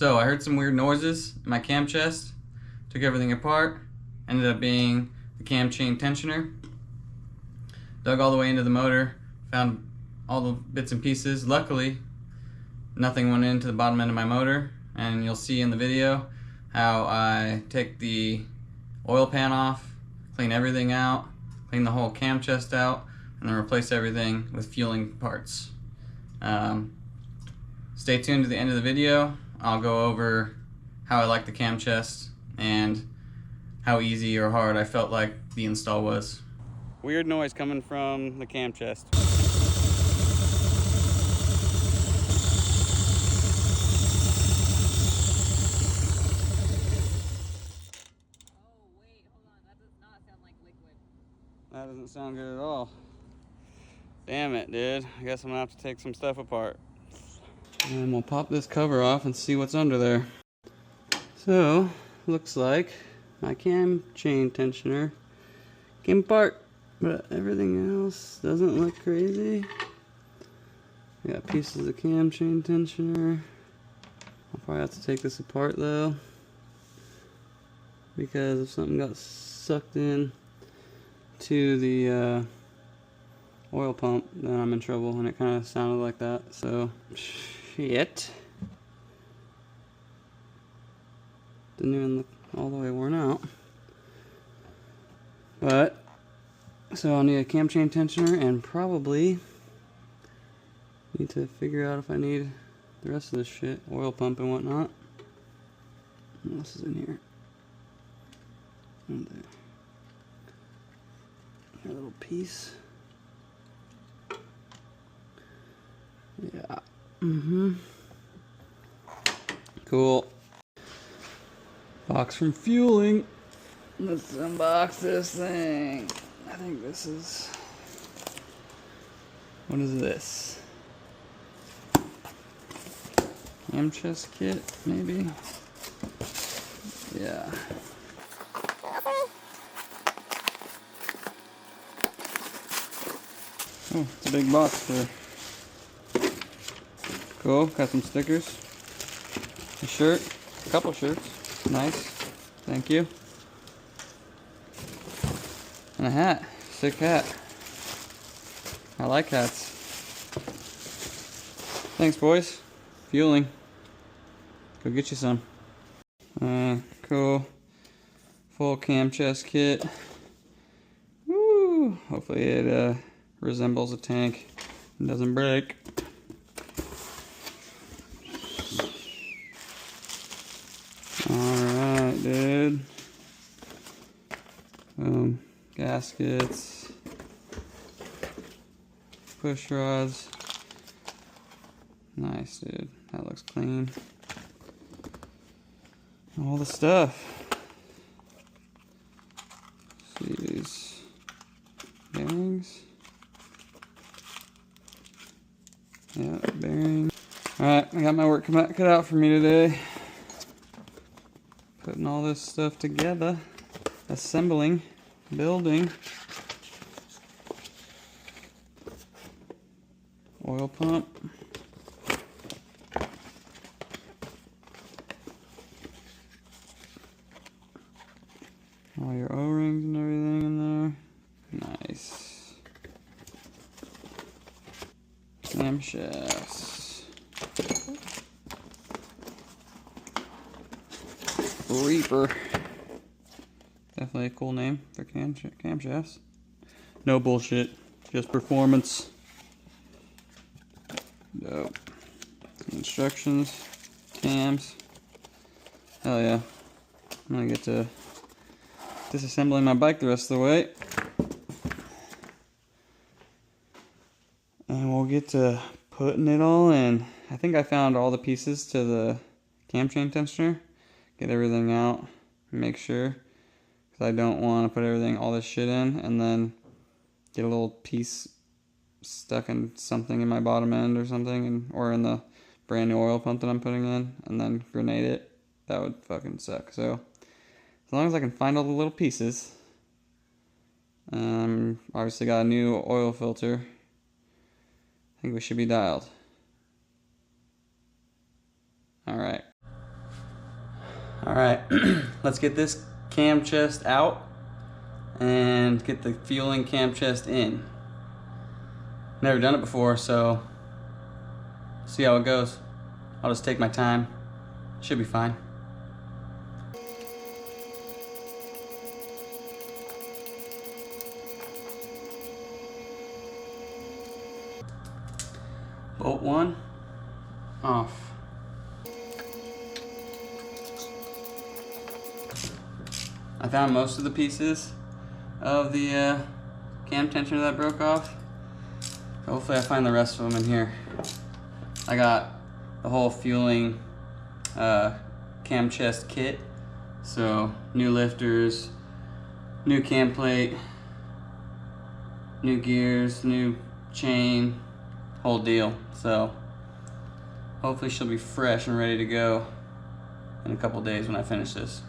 So I heard some weird noises in my cam chest, took everything apart, ended up being the cam chain tensioner. Dug all the way into the motor, found all the bits and pieces. Luckily, nothing went into the bottom end of my motor, and you'll see in the video how I take the oil pan off, clean everything out, clean the whole cam chest out, and then replace everything with fueling parts. Stay tuned to the end of the video. I'll go over how I like the cam chest and how easy or hard I felt like the install was. Weird noise coming from the cam chest. Oh, wait, hold on. That does not sound like liquid. That doesn't sound good at all. Damn it, dude. I guess I'm gonna have to take some stuff apart. And we'll pop this cover off and see what's under there. So, looks like my cam chain tensioner came apart, but everything else doesn't look crazy. I got pieces of cam chain tensioner. I'll probably have to take this apart though, because if something got sucked in to the oil pump, then I'm in trouble, and it kind of sounded like that. So shit, didn't even look all the way worn out. But so I'll need a cam chain tensioner, and probably need to figure out if I need the rest of this shit, oil pump and whatnot. What else is in here? And a little piece. Yeah. Cool. Box from fueling. Let's unbox this thing. I think this is... What is this? Cam chest kit, maybe? Yeah. Oh, it's a big box for... Cool, got some stickers. A shirt, a couple shirts. Nice, thank you. And a hat, sick hat. I like hats. Thanks, boys. Fueling. Go get you some. Cool. Full cam chest kit. Woo! Hopefully it resembles a tank and doesn't break. Alright, dude. Gaskets. Push rods. Nice, dude. That looks clean. All the stuff. See these bearings. Yeah, bearings. Alright, I got my work cut out for me today. Putting all this stuff together. Assembling. Building. Oil pump. All your O-rings and everything in there. Nice. Camshafts. Reaper. Definitely a cool name for camshafts. No bullshit. Just performance. Dope. Instructions. Cams. Hell yeah. I'm gonna get to disassembling my bike the rest of the way. And we'll get to putting it all in. I think I found all the pieces to the cam chain tensioner. Get everything out. Make sure. Because I don't want to put everything, all this shit in, and then get a little piece stuck in something in my bottom end or something, or in the brand new oil pump that I'm putting in, and then grenade it. That would fucking suck. So as long as I can find all the little pieces. Obviously got a new oil filter. I think we should be dialed. Alright. All right, let's get this cam chest out and get the fueling cam chest in. Never done it before, so see how it goes. I'll just take my time. Should be fine. Bolt 1 off. I found most of the pieces of the cam tensioner that broke off. Hopefully I find the rest of them in here. I got the whole fueling cam chest kit. So new lifters, new cam plate, new gears, new chain, whole deal. So hopefully she'll be fresh and ready to go in a couple days when I finish this.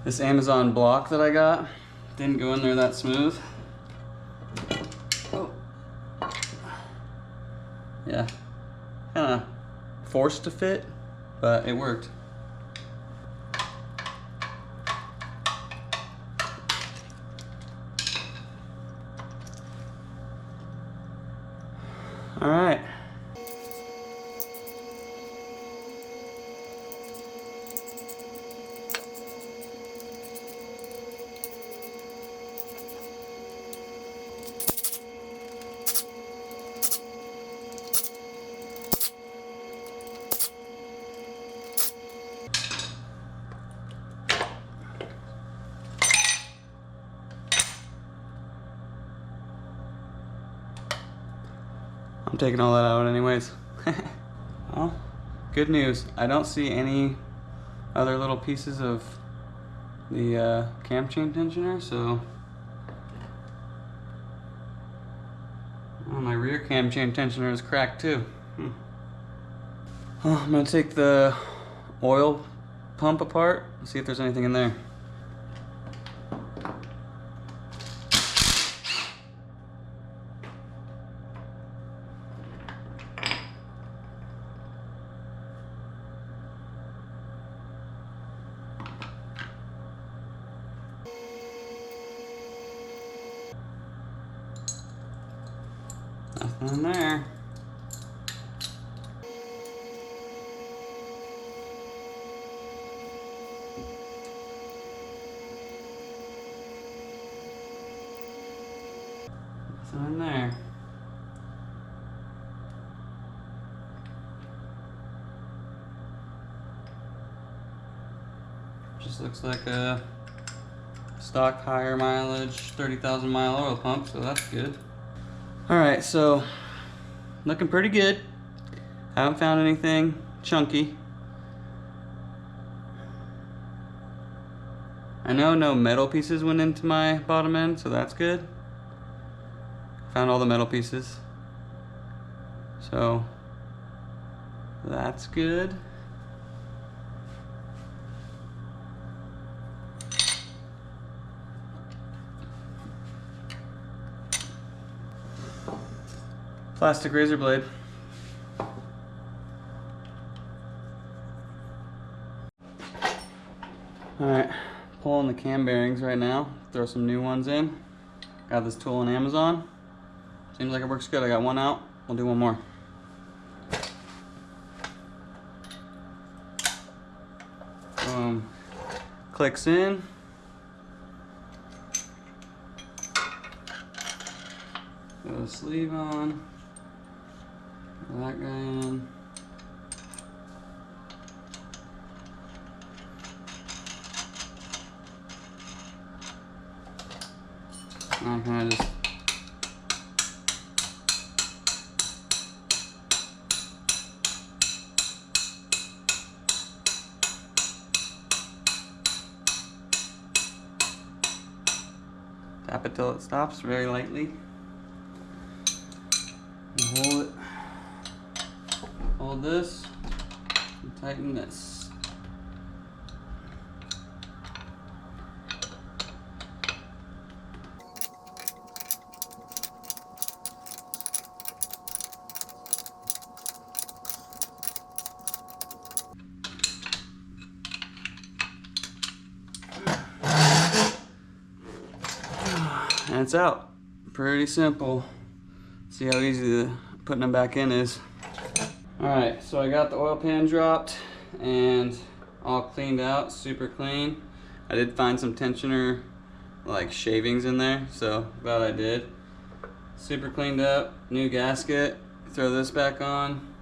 This Amazon block that I got didn't go in there that smooth. Oh. Yeah, kind of forced to fit, but it worked. All right. I'm taking all that out anyways. Well, good news. I don't see any other little pieces of the cam chain tensioner, so oh, my rear cam chain tensioner is cracked too. Oh, I'm gonna take the oil pump apart and see if there's anything in there. Nothing in there. Nothing in there. Just looks like a stock higher mileage 30,000 mile oil pump, so that's good. Alright, so looking pretty good. Haven't found anything chunky. I know no metal pieces went into my bottom end, so that's good. Found all the metal pieces. So that's good. Plastic razor blade. Alright, pulling the cam bearings right now. Throw some new ones in. Got this tool on Amazon. Seems like it works good. I got one out. We'll do one more. Boom. Clicks in. Throw the sleeve on. Throw that guy in. I kind of just tap it till it stops very lightly. And hold it. Hold this and tighten this. And it's out. Pretty simple. See how easy putting them back in is. Alright, so I got the oil pan dropped and all cleaned out, super clean. I did find some tensioner like shavings in there, so glad I did. Super cleaned up, new gasket. Throw this back on.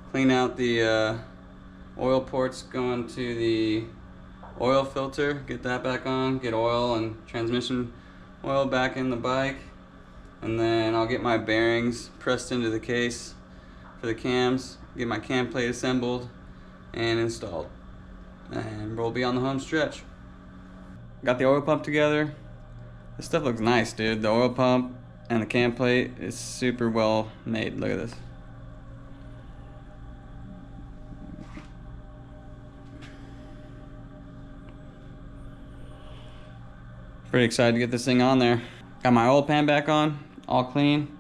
Clean out the oil ports going to the oil filter. Get that back on. Get oil and transmission oil back in the bike. And then I'll get my bearings pressed into the case for the cams. Get my cam plate assembled and installed. And we'll be on the home stretch. Got the oil pump together. This stuff looks nice, dude. The oil pump and the cam plate is super well made. Look at this. Pretty excited to get this thing on there. Got my oil pan back on, all clean.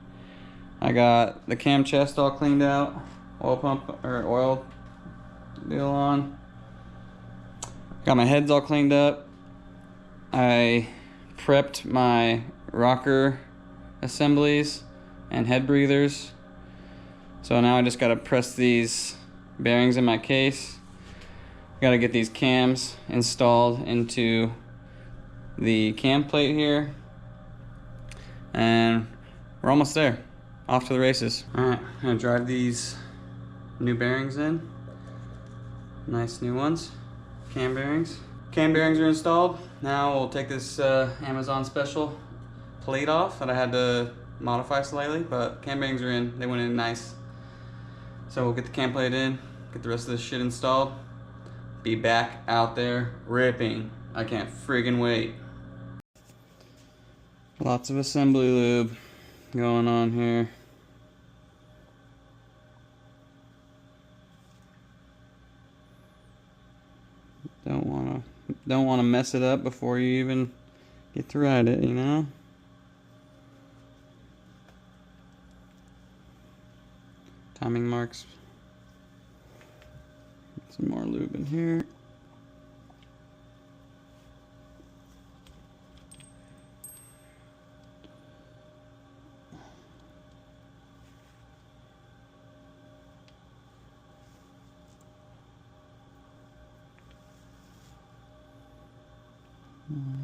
I got the cam chest all cleaned out. Oil pump or oil deal on. Got my heads all cleaned up. I prepped my rocker assemblies and head breathers. So now I just gotta press these bearings in my case. Gotta get these cams installed into the cam plate here, and we're almost there. Off to the races. Alright, I'm gonna drive these new bearings in. Nice new ones. Cam bearings. Cam bearings are installed. Now we'll take this Amazon special plate off that I had to modify slightly, but cam bearings are in. They went in nice. So we'll get the cam plate in, get the rest of this shit installed. Be back out there ripping. I can't friggin' wait. Lots of assembly lube going on here. Don't wanna mess it up before you even get to ride it, you know? Timing marks. Some more lube in here.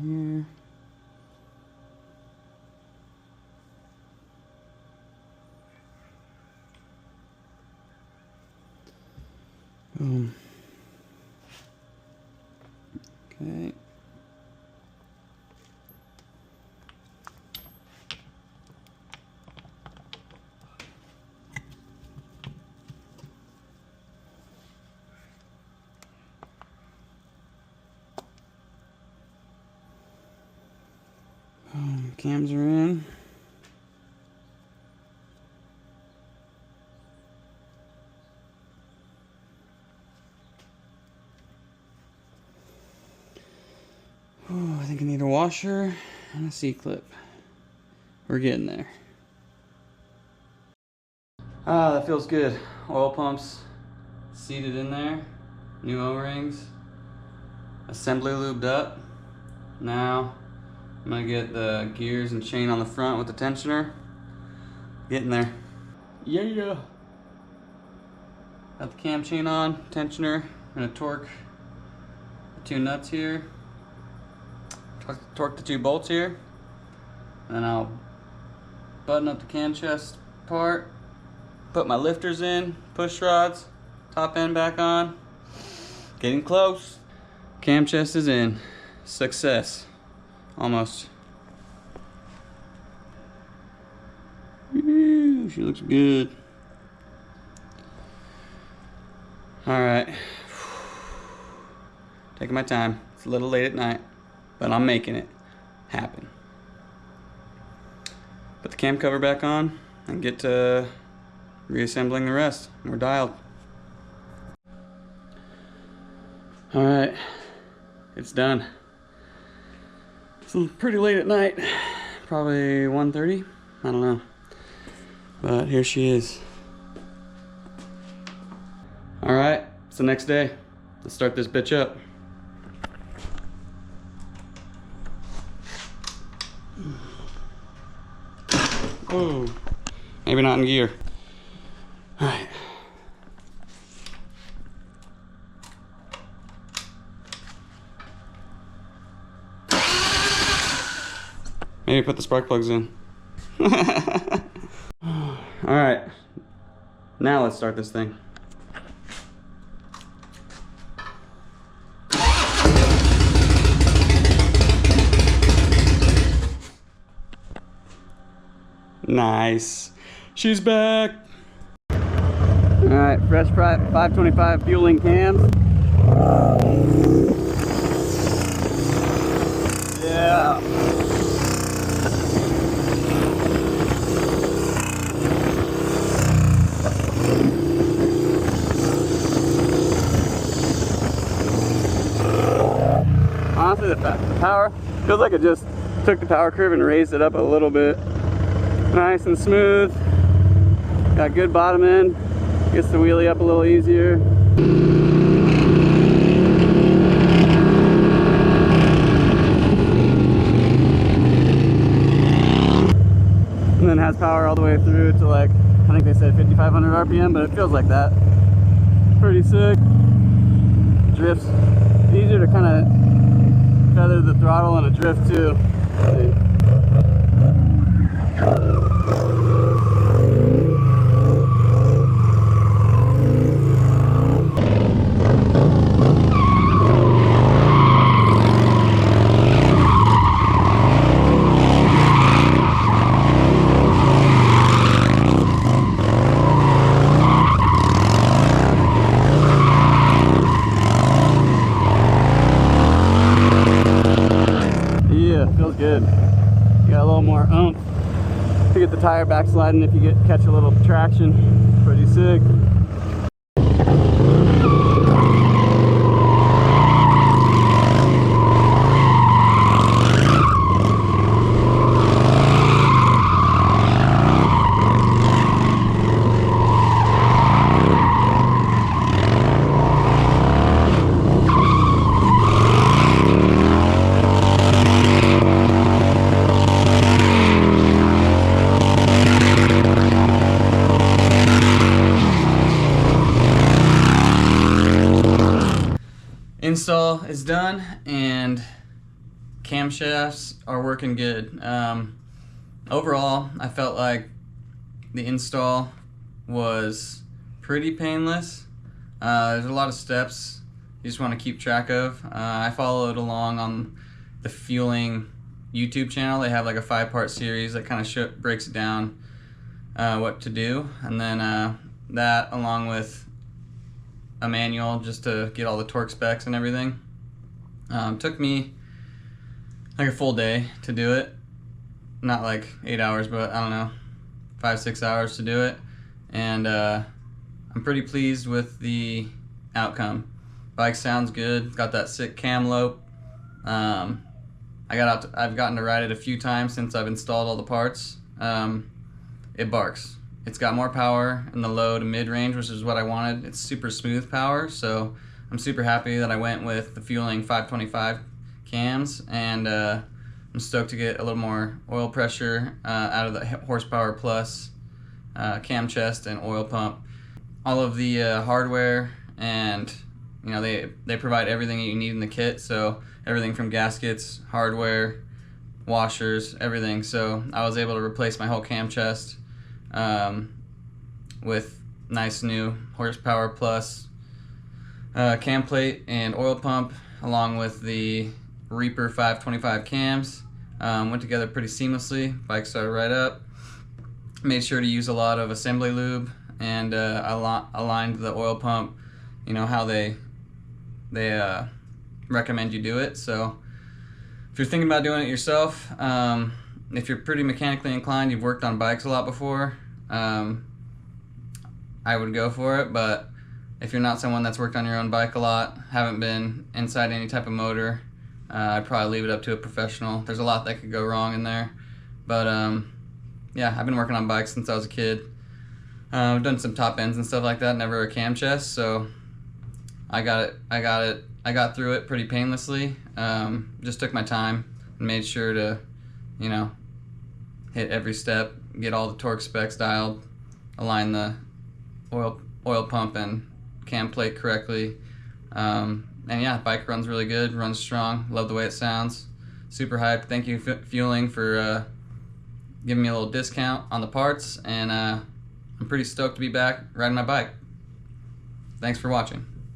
Here. Boom. Okay. Cams are in. Oh, I think I need a washer and a C-clip. We're getting there. Ah, that feels good. Oil pumps seated in there. New O-rings. Assembly lubed up. Now I'm gonna get the gears and chain on the front with the tensioner. Getting there. Yeah. Got the cam chain on, tensioner. I'm gonna torque the two nuts here. Torque the two bolts here. And then I'll button up the cam chest part. Put my lifters in, push rods, top end back on. Getting close. Cam chest is in. Success. Almost. Ooh, she looks good. Alright. Taking my time. It's a little late at night, but I'm making it happen. Put the cam cover back on and get to reassembling the rest. We're dialed. Alright. It's done. It's pretty late at night, probably 1:30, I don't know, but here she is. All right, it's the next day. Let's start this bitch up. Oh, maybe not in gear. All right. Maybe put the spark plugs in. All right, now let's start this thing. Nice. She's back. All right, fresh 525 fueling cams. Yeah. Honestly, the power feels like it just took the power curve and raised it up a little bit. Nice and smooth. Got good bottom end. Gets the wheelie up a little easier. And then has power all the way through to, like, I think they said 5,500 RPM, but it feels like that. Pretty sick. Drifts. Easier to kind of feather the throttle on a drift too. Feels good. You got a little more oomph to get the tire backsliding if you catch a little traction. Pretty sick. Install is done and camshafts are working good. Overall, I felt like the install was pretty painless. There's a lot of steps you just want to keep track of. I followed along on the fueling YouTube channel. They have like a 5-part series that kind of breaks it down what to do, and then that along with a manual just to get all the torque specs and everything. Took me like a full day to do it. Not like 8 hours, but I don't know, 5-6 hours to do it. And I'm pretty pleased with the outcome. Bike sounds good, got that sick cam lope. I've gotten to ride it a few times since I've installed all the parts. It barks. It's got more power in the low to mid range, which is what I wanted. It's super smooth power, so I'm super happy that I went with the fueling 525 cams, and I'm stoked to get a little more oil pressure out of the horsepower plus cam chest and oil pump. All of the hardware, and you know, they provide everything you need in the kit, so everything from gaskets, hardware, washers, everything. So I was able to replace my whole cam chest with nice new horsepower plus cam plate and oil pump, along with the Reaper 525 cams. Went together pretty seamlessly. Bike started right up. Made sure to use a lot of assembly lube, and aligned the oil pump, you know, how they recommend you do it. So if you're thinking about doing it yourself, if you're pretty mechanically inclined, you've worked on bikes a lot before, I would go for it. But if you're not someone that's worked on your own bike a lot, haven't been inside any type of motor, I'd probably leave it up to a professional. There's a lot that could go wrong in there. But yeah, I've been working on bikes since I was a kid. I've done some top ends and stuff like that, never a cam chest, so I got through it pretty painlessly. Just took my time and made sure to, you know, hit every step get all the torque specs dialed, align the oil pump and cam plate correctly. And yeah, bike runs really good, runs strong. Love the way it sounds. Super hyped. Thank you, Fueling, for giving me a little discount on the parts, and I'm pretty stoked to be back riding my bike. Thanks for watching.